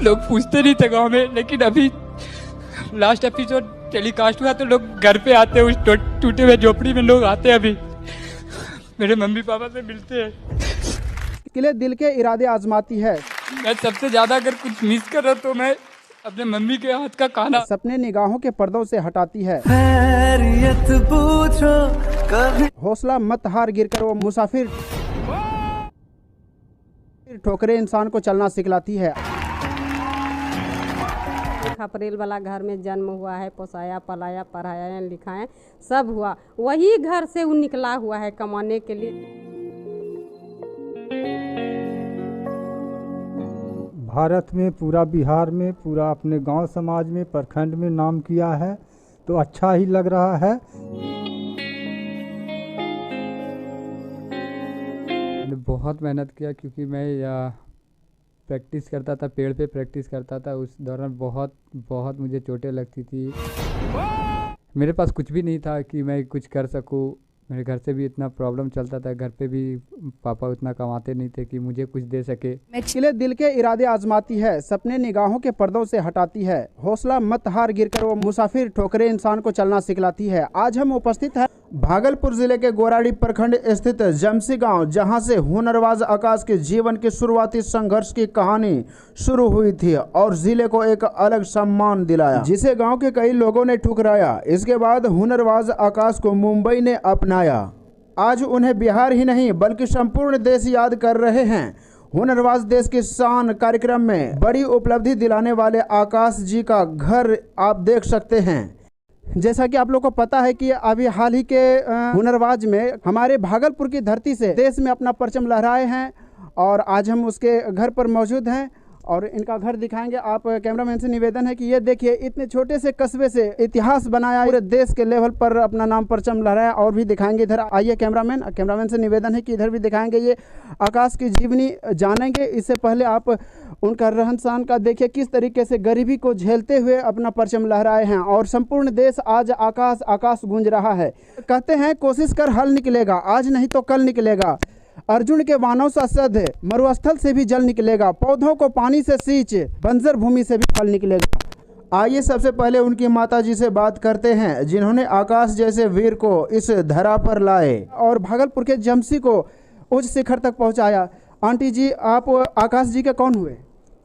लोग पूछते नहीं थे गांव में, लेकिन अभी लास्ट एपिसोड टेलीकास्ट हुआ तो लोग घर पे आते हैं, उस टूटे हुए झोपड़ी में लोग आते हैं, अभी मेरे मम्मी पापा से मिलते हैं। के लिए दिल के इरादे आजमाती है। मैं सबसे ज्यादा अगर कुछ मिस कर रहा तो मैं अपने मम्मी के हाथ का खाना। सपने निगाहों के पर्दों से हटाती है। हौसला मत हार, गिरकर वो मुसाफिर ठोकरे इंसान को चलना सिखलाती है। खपरेल वाला घर में जन्म हुआ है, पोसाया पलाया पढ़ाया लिखाया सब हुआ, वही घर से वो निकला हुआ है कमाने के लिए। भारत में, पूरा बिहार में, पूरा अपने गांव समाज में, प्रखंड में नाम किया है, तो अच्छा ही लग रहा है। मैंने बहुत मेहनत किया क्योंकि मैं प्रैक्टिस करता था, पेड़ पे प्रैक्टिस करता था। उस दौरान बहुत मुझे चोटें लगती थी। मेरे पास कुछ भी नहीं था कि मैं कुछ कर सकूं। मेरे घर से भी इतना प्रॉब्लम चलता था, घर पे भी पापा उतना कमाते नहीं थे कि मुझे कुछ दे सके। के दिल के इरादे आजमाती है, सपने निगाहों के पर्दों से हटाती है। हौसला मत हार, गिरकर वो मुसाफिर ठोकरे इंसान को चलना सिखलाती है। आज हम उपस्थित हैं भागलपुर जिले के गोराड़ी प्रखंड स्थित जमसी गांव, जहां से हुनरबाज आकाश के जीवन की शुरुआती संघर्ष की कहानी शुरू हुई थी और जिले को एक अलग सम्मान दिलाया, जिसे गांव के कई लोगों ने ठुकराया। इसके बाद हुनरबाज आकाश को मुंबई ने अपनाया। आज उन्हें बिहार ही नहीं बल्कि संपूर्ण देश याद कर रहे हैं। हुनरबाज देश की शान कार्यक्रम में बड़ी उपलब्धि दिलाने वाले आकाश जी का घर आप देख सकते हैं। जैसा कि आप लोग को पता है कि अभी हाल ही के हुनरबाज में हमारे भागलपुर की धरती से देश में अपना परचम लहराए हैं और आज हम उसके घर पर मौजूद हैं और इनका घर दिखाएंगे। आप कैमरामैन से निवेदन है कि ये देखिए, इतने छोटे से कस्बे से इतिहास बनाया, पूरे देश के लेवल पर अपना नाम परचम लहराया। और भी दिखाएंगे इधर, आइए कैमरामैन से निवेदन है कि इधर भी दिखाएंगे। ये आकाश की जीवनी जानेंगे। इससे पहले आप उनका रहन सहन का देखिए, किस तरीके से गरीबी को झेलते हुए अपना परचम लहराए हैं और संपूर्ण देश आज आकाश आकाश गूंज रहा है। कहते हैं कोशिश कर हल निकलेगा, आज नहीं तो कल निकलेगा। अर्जुन के बाणों सा सध, मरुस्थल से भी जल निकलेगा। पौधों को पानी से सींच, बंजर भूमि से भी फल निकलेगा। आइए सबसे पहले उनकी माता जी से बात करते हैं, जिन्होंने आकाश जैसे वीर को इस धरा पर लाए और भागलपुर के जमसी को उच्च शिखर तक पहुंचाया। आंटी जी, आप आकाश जी के कौन हुए?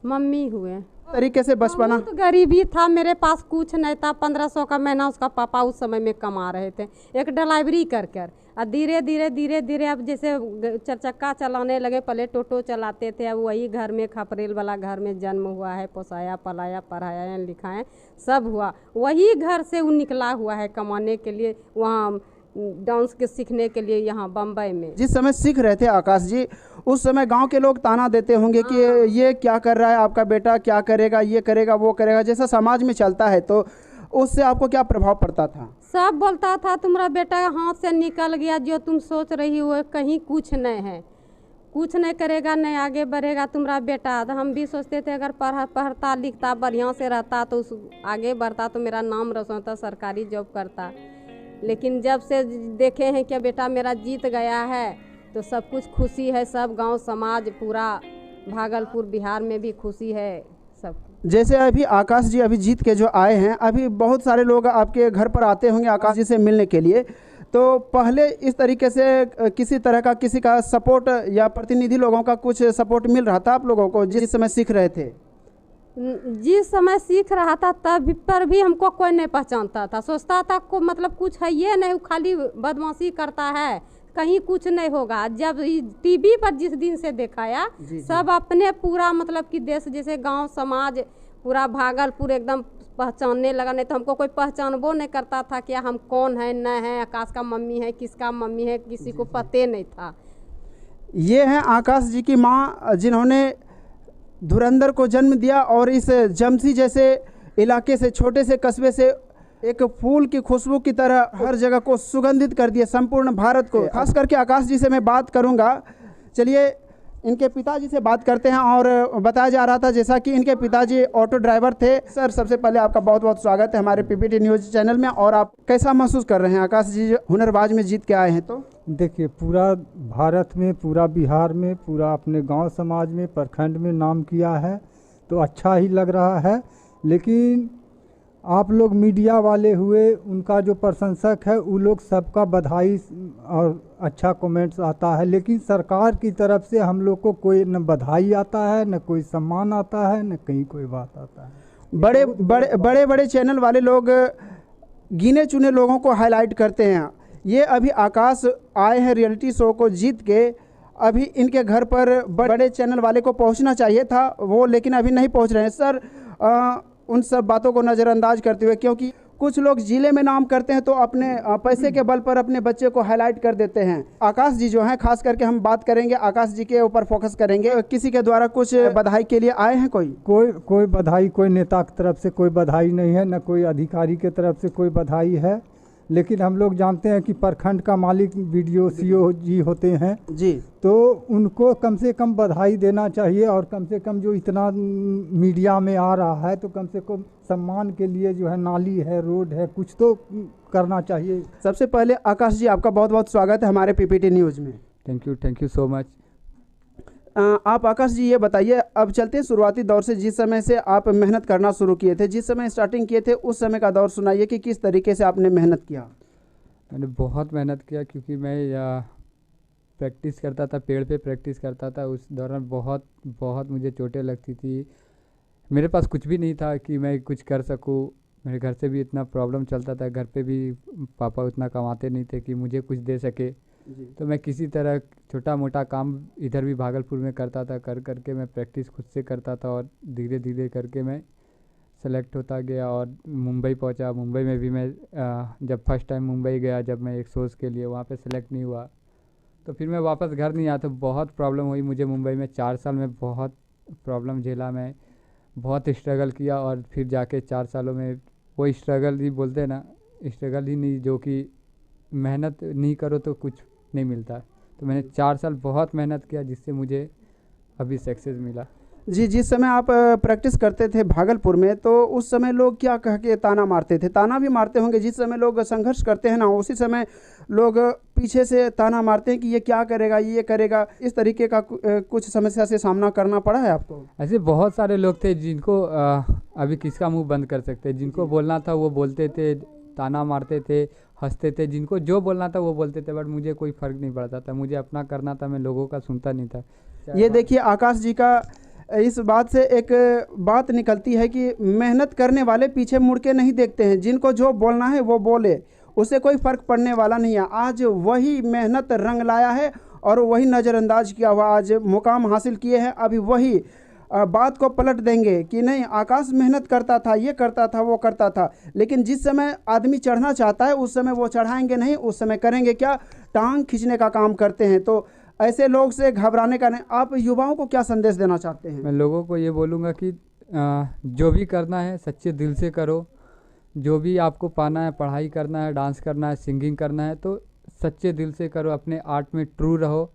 मम्मी हुए। तरीके से बचपना तो गरीबी था, मेरे पास कुछ नहीं था। 1500 का महीना उसका पापा उस समय में कमा रहे थे, एक ड्राइवरी कर और धीरे धीरे अब जैसे चरचक्का चलाने लगे, पहले टोटो चलाते थे। अब वही घर में खपरेल वाला घर में जन्म हुआ है, पोसाया पलाया पढ़ाया लिखाया सब हुआ, वही घर से वो निकला हुआ है कमाने के लिए, वहाँ डांस के सीखने के लिए यहाँ बम्बई में। जिस समय सीख रहे थे आकाश जी, उस समय गांव के लोग ताना देते होंगे कि ये क्या कर रहा है आपका बेटा, क्या करेगा, ये करेगा वो करेगा, जैसा समाज में चलता है। तो उससे आपको क्या प्रभाव पड़ता था? सब बोलता था तुम्हारा बेटा हाथ से निकल गया, जो तुम सोच रही हो कहीं कुछ नहीं है, कुछ नहीं करेगा, नहीं आगे बढ़ेगा तुम्हारा बेटा। तो हम भी सोचते थे अगर पढ़ता लिखता बढ़िया से रहता तो आगे बढ़ता, तो मेरा नाम रोशन होता, सरकारी जॉब करता। लेकिन जब से देखे हैं कि बेटा मेरा जीत गया है तो सब कुछ खुशी है, सब गांव समाज पूरा भागलपुर बिहार में भी खुशी है सब। जैसे अभी आकाश जी अभी जीत के जो आए हैं, अभी बहुत सारे लोग आपके घर पर आते होंगे आकाश जी से मिलने के लिए। तो पहले इस तरीके से किसी तरह का किसी का सपोर्ट या प्रतिनिधि लोगों का कुछ सपोर्ट मिल रहा था आप लोगों को जिस समय सीख रहे थे? जिस समय सीख रहा था तब पर भी हमको कोई नहीं पहचानता था, सोचता था को मतलब कुछ है ये नहीं, खाली बदमाशी करता है, कहीं कुछ नहीं होगा। जब टीवी पर जिस दिन से दिखाया सब अपने पूरा मतलब कि देश जैसे गांव समाज पूरा भागलपुर एकदम पहचानने लगा। नहीं तो हमको कोई पहचानबो नहीं करता था कि हम कौन है न है, आकाश का मम्मी है, किसका मम्मी है, किसी को पते नहीं था। ये हैं आकाश जी की माँ, जिन्होंने धुरंधर को जन्म दिया और इस जमसी जैसे इलाके से, छोटे से कस्बे से एक फूल की खुशबू की तरह हर जगह को सुगंधित कर दिया, संपूर्ण भारत को। खास करके आकाश जी से मैं बात करूंगा। चलिए इनके पिताजी से बात करते हैं। और बताया जा रहा था जैसा कि इनके पिताजी ऑटो ड्राइवर थे। सर, सबसे पहले आपका बहुत बहुत स्वागत है हमारे पीपीटी न्यूज़ चैनल में। और आप कैसा महसूस कर रहे हैं आकाश जी हुनरबाज में जीत के आए हैं? तो देखिए, पूरा भारत में, पूरा बिहार में, पूरा अपने गांव समाज में, प्रखंड में नाम किया है, तो अच्छा ही लग रहा है। लेकिन आप लोग मीडिया वाले हुए, उनका जो प्रशंसक है वो लोग सबका बधाई और अच्छा कमेंट्स आता है, लेकिन सरकार की तरफ से हम लोग को कोई न बधाई आता है, न कोई सम्मान आता है, न कहीं कोई बात आता है। बड़े बड़े बड़े बड़े चैनल वाले लोग गिने चुने लोगों को हाईलाइट करते हैं। ये अभी आकाश आए हैं रियलिटी शो को जीत के, अभी इनके घर पर बड़े चैनल वाले को पहुंचना चाहिए था वो, लेकिन अभी नहीं पहुंच रहे हैं। सर उन सब बातों को नज़रअंदाज करते हुए, क्योंकि कुछ लोग जिले में नाम करते हैं तो अपने पैसे के बल पर अपने बच्चे को हाईलाइट कर देते हैं। आकाश जी जो हैं, खास करके हम बात करेंगे आकाश जी के ऊपर फोकस करेंगे। किसी के द्वारा कुछ बधाई के लिए आए हैं? कोई बधाई, कोई नेता की तरफ से कोई बधाई नहीं है, न कोई अधिकारी के तरफ से कोई बधाई है। लेकिन हम लोग जानते हैं कि प्रखंड का मालिक वीडियो सीओ जी होते हैं जी, तो उनको कम से कम बधाई देना चाहिए, और कम से कम जो इतना मीडिया में आ रहा है तो कम से कम सम्मान के लिए जो है नाली है, रोड है, कुछ तो करना चाहिए। सबसे पहले आकाश जी आपका बहुत बहुत स्वागत है हमारे पीपीटी न्यूज़ में। Thank you so much. आप आकाश जी ये बताइए, अब चलते हैं शुरुआती दौर से, जिस समय से आप मेहनत करना शुरू किए थे, जिस समय स्टार्टिंग किए थे उस समय का दौर सुनाइए कि किस तरीके से आपने मेहनत किया। मैंने बहुत मेहनत किया, क्योंकि मैं प्रैक्टिस करता था, पेड़ पे प्रैक्टिस करता था। उस दौरान बहुत मुझे चोटें लगती थी। मेरे पास कुछ भी नहीं था कि मैं कुछ कर सकूं। मेरे घर से भी इतना प्रॉब्लम चलता था, घर पे भी पापा उतना कमाते नहीं थे कि मुझे कुछ दे सके। तो मैं किसी तरह छोटा मोटा काम इधर भी भागलपुर में करता था, करके मैं प्रैक्टिस खुद से करता था, और धीरे धीरे करके मैं सेलेक्ट होता गया और मुंबई पहुंचा। मुंबई में भी मैं जब फर्स्ट टाइम मुंबई गया, जब मैं एक शोज़ के लिए, वहाँ पे सेलेक्ट नहीं हुआ तो फिर मैं वापस घर नहीं आया। तो बहुत प्रॉब्लम हुई मुझे मुंबई में। 4 साल में बहुत प्रॉब्लम झेला मैं, बहुत स्ट्रगल किया, और फिर जाके 4 सालों में वो स्ट्रगल ही बोलते हैं ना, स्ट्रगल ही नहीं, जो कि मेहनत नहीं करो तो कुछ नहीं मिलता। तो मैंने 4 साल बहुत मेहनत किया, जिससे मुझे अभी सक्सेस मिला। जी, जिस समय आप प्रैक्टिस करते थे भागलपुर में, तो उस समय लोग क्या कह के ताना मारते थे? ताना भी मारते होंगे, जिस समय लोग संघर्ष करते हैं ना, उसी समय लोग पीछे से ताना मारते हैं कि ये क्या करेगा, ये करेगा। इस तरीके का कुछ समस्या से सामना करना पड़ा है आपको? ऐसे बहुत सारे लोग थे जिनको अभी किसका मुंह बंद कर सकते, जिनको बोलना था वो बोलते थे, ताना मारते थे, हंसते थे, जिनको जो बोलना था वो बोलते थे, बट मुझे कोई फ़र्क नहीं पड़ता था। मुझे अपना करना था, मैं लोगों का सुनता नहीं था। ये देखिए आकाश जी का इस बात से एक बात निकलती है कि मेहनत करने वाले पीछे मुड़ के नहीं देखते हैं, जिनको जो बोलना है वो बोले, उससे कोई फ़र्क पड़ने वाला नहीं है। आज वही मेहनत रंग लाया है और वही नज़रअंदाज किया हुआ आज मुकाम हासिल किए हैं। अभी वही बात को पलट देंगे कि नहीं, आकाश मेहनत करता था, ये करता था, वो करता था, लेकिन जिस समय आदमी चढ़ना चाहता है उस समय वो चढ़ाएंगे नहीं, उस समय करेंगे क्या, टांग खींचने का काम करते हैं। तो ऐसे लोग से घबराने का नहीं। आप युवाओं को क्या संदेश देना चाहते हैं? मैं लोगों को ये बोलूँगा कि जो भी करना है सच्चे दिल से करो। जो भी आपको पाना है, पढ़ाई करना है, डांस करना है, सिंगिंग करना है, तो सच्चे दिल से करो। अपने आर्ट में ट्रू रहो।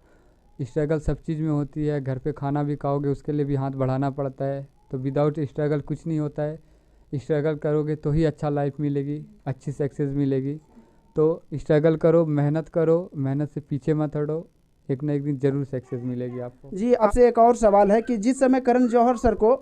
स्ट्रगल सब चीज़ में होती है। घर पे खाना भी खाओगे, उसके लिए भी हाथ बढ़ाना पड़ता है। तो विदाउट स्ट्रगल कुछ नहीं होता है। स्ट्रगल करोगे तो ही अच्छा लाइफ मिलेगी, अच्छी सक्सेस मिलेगी। तो स्ट्रगल करो, मेहनत करो, मेहनत से पीछे मत हटो, एक ना एक दिन ज़रूर सक्सेस मिलेगी आपको। जी, आपसे एक और सवाल है कि जिस समय करण जौहर सर को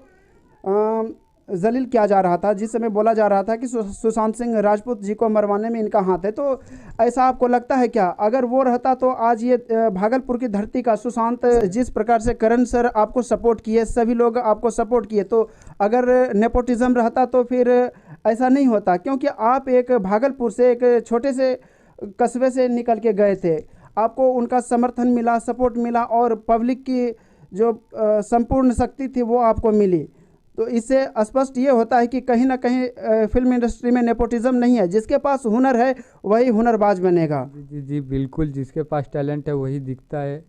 जलील किया जा रहा था, जिस समय बोला जा रहा था कि सुशांत सिंह राजपूत जी को मरवाने में इनका हाथ है, तो ऐसा आपको लगता है क्या? अगर वो रहता तो आज ये भागलपुर की धरती का सुशांत, जिस प्रकार से करण सर आपको सपोर्ट किए, सभी लोग आपको सपोर्ट किए, तो अगर नेपोटिज्म रहता तो फिर ऐसा नहीं होता, क्योंकि आप एक भागलपुर से एक छोटे से कस्बे से निकल के गए थे, आपको उनका समर्थन मिला, सपोर्ट मिला, और पब्लिक की जो संपूर्ण शक्ति थी वो आपको मिली। तो इससे स्पष्ट ये होता है कि कहीं ना कहीं फिल्म इंडस्ट्री में नेपोटिज्म नहीं है। जिसके पास हुनर है वही हुनरबाज बनेगा। जी बिल्कुल, जिसके पास टैलेंट है वही दिखता है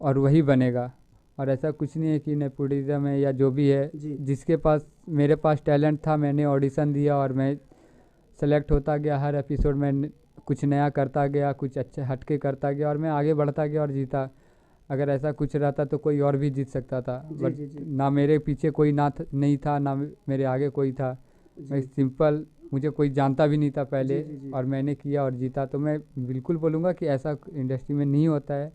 और वही बनेगा। और ऐसा कुछ नहीं है कि नेपोटिज्म है या जो भी है। जिसके पास, मेरे पास टैलेंट था, मैंने ऑडिशन दिया और मैं सेलेक्ट होता गया। हर एपिसोड में कुछ नया करता गया, कुछ अच्छा हटके करता गया, और मैं आगे बढ़ता गया और जीता। अगर ऐसा कुछ रहता तो कोई और भी जीत सकता था, बट ना मेरे पीछे कोई नहीं था, ना मेरे आगे कोई था। मैं सिंपल, मुझे कोई जानता भी नहीं था पहले, और मैंने किया और जीता। तो मैं बिल्कुल बोलूँगा कि ऐसा इंडस्ट्री में नहीं होता है,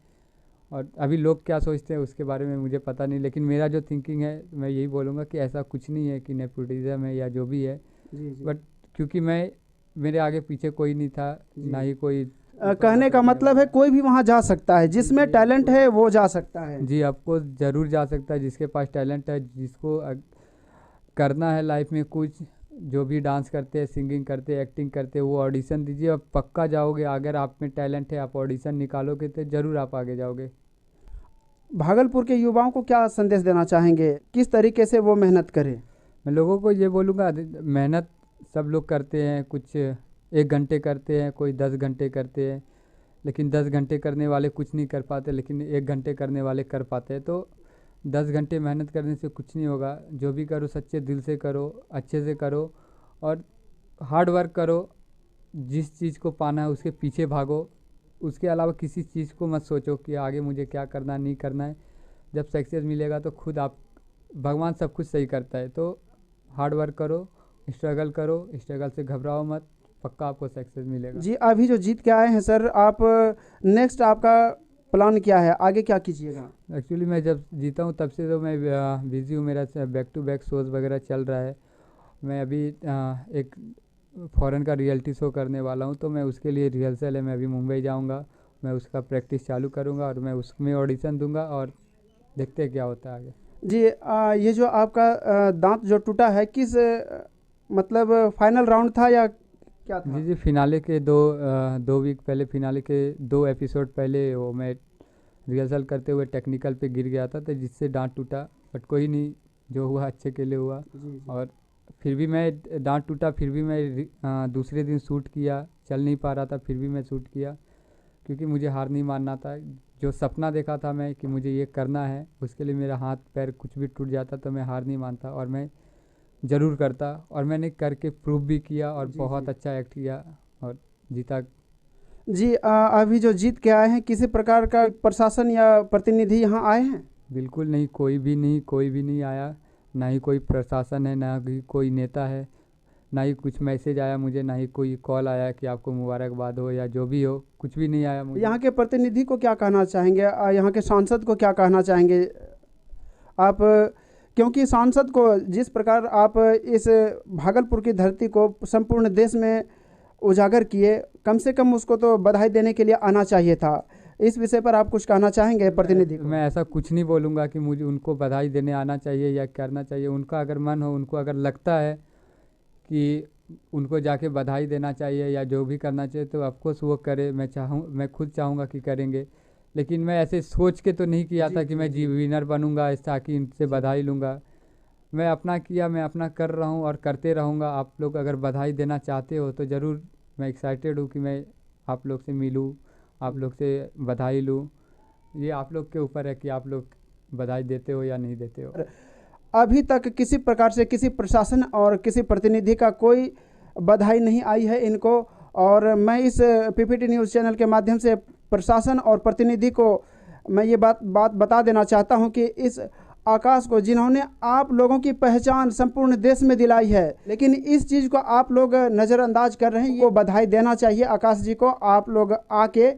और अभी लोग क्या सोचते हैं उसके बारे में मुझे पता नहीं, लेकिन मेरा जो थिंकिंग है मैं यही बोलूँगा कि ऐसा कुछ नहीं है कि नेपोटिज्म है या जो भी है। जी जी। बट क्योंकि मेरे आगे पीछे कोई नहीं था, ना ही कोई कहने का मतलब है कोई भी वहाँ जा सकता है, जिसमें टैलेंट है वो जा सकता है। जी आपको ज़रूर जा सकता है, जिसके पास टैलेंट है, जिसको करना है लाइफ में कुछ, जो भी डांस करते हैं, सिंगिंग करते हैं, एक्टिंग करते हैं, वो ऑडिशन दीजिए और पक्का जाओगे। अगर आप में टैलेंट है, आप ऑडिशन निकालोगे तो ज़रूर आप आगे जाओगे। भागलपुर के युवाओं को क्या संदेश देना चाहेंगे, किस तरीके से वो मेहनत करें? मैं लोगों को ये बोलूँगा, मेहनत सब लोग करते हैं, कुछ 1 घंटे करते हैं, कोई 10 घंटे करते हैं, लेकिन 10 घंटे करने वाले कुछ नहीं कर पाते, लेकिन 1 घंटे करने वाले कर पाते हैं। तो 10 घंटे मेहनत करने से कुछ नहीं होगा। जो भी करो सच्चे दिल से करो, अच्छे से करो और हार्ड वर्क करो। जिस चीज़ को पाना है उसके पीछे भागो, उसके अलावा किसी चीज़ को मत सोचो कि आगे मुझे क्या करना नहीं करना है। जब सक्सेस मिलेगा तो खुद आप, भगवान सब कुछ सही करता है। तो हार्ड वर्क करो, स्ट्रगल करो, स्ट्रगल से घबराओ मत, पक्का आपको सक्सेस मिलेगा। जी, अभी जो जीत के आए हैं सर, आप नेक्स्ट आपका प्लान क्या है, आगे क्या कीजिएगा? एक्चुअली मैं जब जीता हूँ तब से तो मैं बिज़ी हूँ, मेरा बैक टू बैक शोज़ वगैरह चल रहा है। मैं अभी एक फॉरेन का रियलिटी शो करने वाला हूँ, तो मैं उसके लिए रिहर्सल है, मैं अभी मुंबई जाऊँगा, मैं उसका प्रैक्टिस चालू करूँगा और मैं उसमें ऑडिशन दूँगा और देखते हैं क्या होता है आगे। जी, ये जो आपका दांत जो टूटा है, किस मतलब फाइनल राउंड था या क्या था? जी फिनाले के 2 वीक पहले, फिनाले के 2 एपिसोड पहले वो मैं रिहर्सल करते हुए टेक्निकल पे गिर गया था, तो जिससे दांत टूटा। बट कोई नहीं, जो हुआ अच्छे के लिए हुआ। जी। और फिर भी मैं, दांत टूटा फिर भी मैं दूसरे दिन शूट किया, चल नहीं पा रहा था फिर भी मैं शूट किया, क्योंकि मुझे हार नहीं मानना था। जो सपना देखा था मैं कि मुझे ये करना है, उसके लिए मेरा हाथ पैर कुछ भी टूट जाता तो मैं हार नहीं मानता और मैं ज़रूर करता, और मैंने करके प्रूव भी किया और बहुत अच्छा एक्ट किया और जीता। जी, अभी जो जीत के आए हैं, किसी प्रकार का प्रशासन या प्रतिनिधि यहाँ आए हैं? बिल्कुल नहीं, कोई भी नहीं आया, ना ही कोई प्रशासन है, ना ही कोई नेता है, ना ही कुछ मैसेज आया मुझे, ना ही कोई कॉल आया कि आपको मुबारकबाद हो या जो भी हो, कुछ भी नहीं आया मुझे। यहाँ के प्रतिनिधि को क्या कहना चाहेंगे, यहाँ के सांसद को क्या कहना चाहेंगे आप, क्योंकि सांसद को जिस प्रकार आप इस भागलपुर की धरती को संपूर्ण देश में उजागर किए, कम से कम उसको तो बधाई देने के लिए आना चाहिए था। इस विषय पर आप कुछ कहना चाहेंगे प्रतिनिधि को? मैं ऐसा कुछ नहीं बोलूँगा कि मुझे उनको बधाई देने आना चाहिए या करना चाहिए। उनका अगर मन हो, उनको अगर लगता है कि उनको जाके बधाई देना चाहिए या जो भी करना चाहिए तो ऑफकोर्स वो करे। मैं खुद चाहूँगा कि करेंगे, लेकिन मैं ऐसे सोच के तो नहीं किया था कि मैं विनर बनूंगा ताकि इनसे बधाई लूँगा। मैं अपना किया, मैं अपना कर रहा हूँ और करते रहूँगा। आप लोग अगर बधाई देना चाहते हो तो ज़रूर, मैं एक्साइटेड हूँ कि मैं आप लोग से मिलूँ, आप लोग से बधाई लूँ। ये आप लोग के ऊपर है कि आप लोग बधाई देते हो या नहीं देते हो। अभी तक किसी प्रकार से किसी प्रशासन और किसी प्रतिनिधि का कोई बधाई नहीं आई है इनको, और मैं इस पीपीटी न्यूज़ चैनल के माध्यम से प्रशासन और प्रतिनिधि को मैं ये बात बता देना चाहता हूं कि इस आकाश को, जिन्होंने आप लोगों की पहचान संपूर्ण देश में दिलाई है, लेकिन इस चीज़ को आप लोग नज़रअंदाज कर रहे हैं, ये बधाई देना चाहिए आकाश जी को। आप लोग आके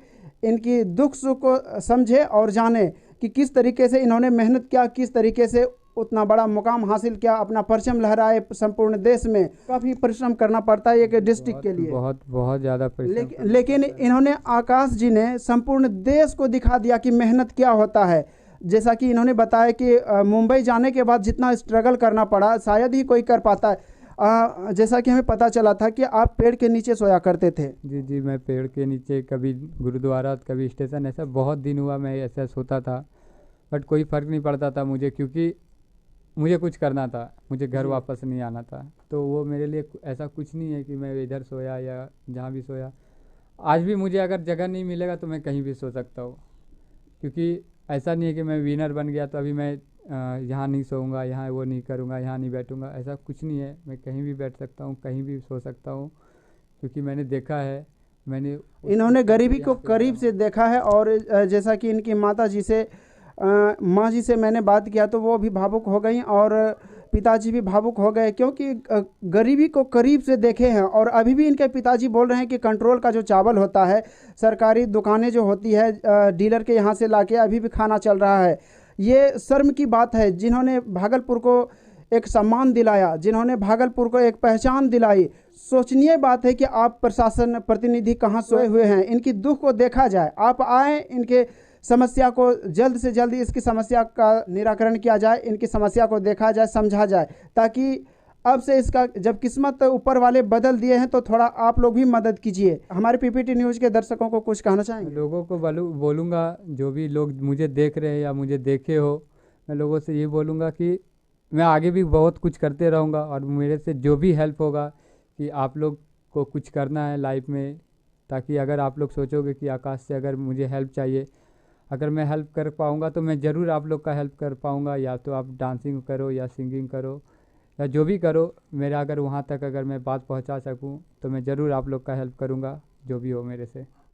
इनकी दुख सुख को समझे और जाने कि किस तरीके से इन्होंने मेहनत किया, किस तरीके से उतना बड़ा मुकाम हासिल किया, अपना परचम लहराए संपूर्ण देश में। काफ़ी परिश्रम करना पड़ता है एक डिस्ट्रिक्ट के लिए, बहुत ज़्यादा परिश्रम। लेकिन इन्होंने, आकाश जी ने संपूर्ण देश को दिखा दिया कि मेहनत क्या होता है। जैसा कि इन्होंने बताया कि मुंबई जाने के बाद जितना स्ट्रगल करना पड़ा शायद ही कोई कर पाता है। जैसा कि हमें पता चला था कि आप पेड़ के नीचे सोया करते थे। जी, मैं पेड़ के नीचे, कभी गुरुद्वारा, कभी स्टेशन, ऐसा बहुत दिन हुआ मैं ऐसा सोता था, बट कोई फ़र्क नहीं पड़ता था मुझे, क्योंकि मुझे कुछ करना था, मुझे घर वापस नहीं आना था। तो वो मेरे लिए ऐसा कुछ नहीं है कि मैं इधर सोया या जहाँ भी सोया। आज भी मुझे अगर जगह नहीं मिलेगा तो मैं कहीं भी सो सकता हूँ, क्योंकि ऐसा नहीं है कि मैं विनर बन गया तो अभी मैं यहाँ नहीं सोऊंगा, यहाँ वो नहीं करूँगा, यहाँ नहीं बैठूँगा, ऐसा कुछ नहीं है। मैं कहीं भी बैठ सकता हूँ, कहीं भी सो सकता हूँ, क्योंकि मैंने देखा है, इन्होंने गरीबी को करीब से देखा है। और जैसा कि इनकी माता जी से, माँ जी से मैंने बात किया तो वो भी भावुक हो गई और पिताजी भी भावुक हो गए क्योंकि गरीबी को करीब से देखे हैं और अभी भी इनके पिताजी बोल रहे हैं कि कंट्रोल का जो चावल होता है, सरकारी दुकानें जो होती है डीलर के यहाँ से लाके अभी भी खाना चल रहा है। ये शर्म की बात है। जिन्होंने भागलपुर को एक सम्मान दिलाया, जिन्होंने भागलपुर को एक पहचान दिलाई, सोचनीय बात है कि आप प्रशासन प्रतिनिधि कहाँ सोए हुए हैं। इनकी दुख को देखा जाए, आप आए, इनके समस्या को जल्द से जल्द इसकी समस्या का निराकरण किया जाए, इनकी समस्या को देखा जाए, समझा जाए, ताकि अब से इसका जब किस्मत ऊपर वाले बदल दिए हैं तो थोड़ा आप लोग भी मदद कीजिए। हमारे पीपीटी न्यूज़ के दर्शकों को कुछ कहना चाहेंगे? लोगों को बोलूँगा, जो भी लोग मुझे देख रहे हैं या मुझे देखे हो, मैं लोगों से ये बोलूँगा कि मैं आगे भी बहुत कुछ करते रहूँगा और मेरे से जो भी हेल्प होगा कि आप लोग को कुछ करना है लाइफ में, ताकि अगर आप लोग सोचोगे कि आकाश से अगर मुझे हेल्प चाहिए, अगर मैं हेल्प कर पाऊँगा तो मैं ज़रूर आप लोग का हेल्प कर पाऊँगा। या तो आप डांसिंग करो या सिंगिंग करो या जो भी करो, मेरा अगर वहाँ तक अगर मैं बात पहुँचा सकूँ तो मैं ज़रूर आप लोग का हेल्प करूँगा, जो भी हो मेरे से।